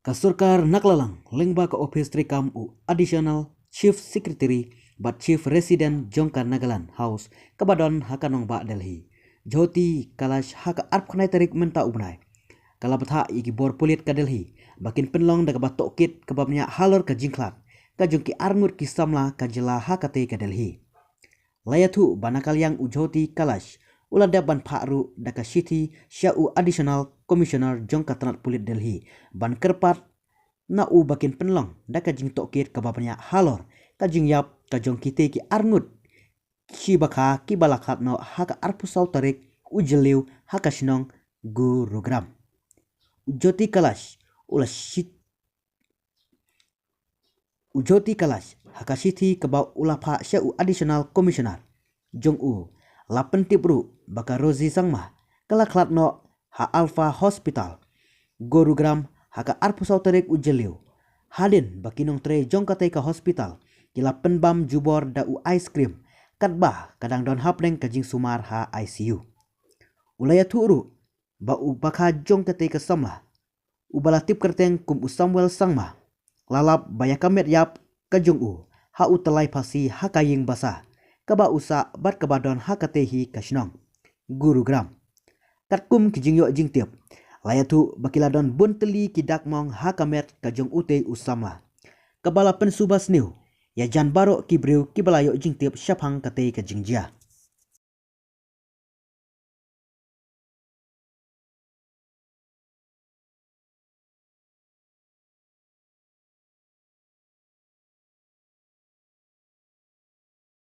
Kasurkar Naklalang, Lengba ka Office Trikam u Additional Chief Secretary but Chief Resident Jongkar Nagaland House Kabadon Hakanong Ba Delhi. Joti Kalash Haka Arp Khanai Tarik Menta Ubnai. Kalabtha iki bor pulit ka Delhi, bakin penlong daga batokit kababnya halor ka jingklat, ka jongki arngut ki samla ka jela hakate ka Delhi. Layatu banakal yang ujoti Kalash ulada ban Pakru daka City Syau Additional Commissioner Jongka Tanat Pulit Delhi ban kerpat na u bakin penlong daka jing tokit kababnya halor ka jing yap ka jongki te ki arngut ki baka ki balakat no haka arpusau tarik ujeliu haka sinong Gurugram. Ujoti Kalash Ujoti Kalash haka City kebau ulapa Syau Additional Commissioner Jong U lapen tipru baka Rozi Sangmah kalaklat no ha Alpha Hospital Gurugram haka arpusau tarik ujeliu hadin bakinong tre jongkate ka hospital kila penbam jubor da u ice cream katbah kadang don hapleng kajing sumar ha ICU ulaya turu ba u baka jongkate ka samlah ubala tip kerteng kum u Samuel Sangmah lalap bayakamet yap kajong u ha u telai pasi hakaying basah kaba usa bat kabadon hakatehi kasnong Gurugram katkum kijing yo jing tiap layatu bakiladon bunteli kidak mong hakamet kajong ute usama kabala pensubas new ya jan baro kibriu kibalayo jing tiap syapang kate kajing jia.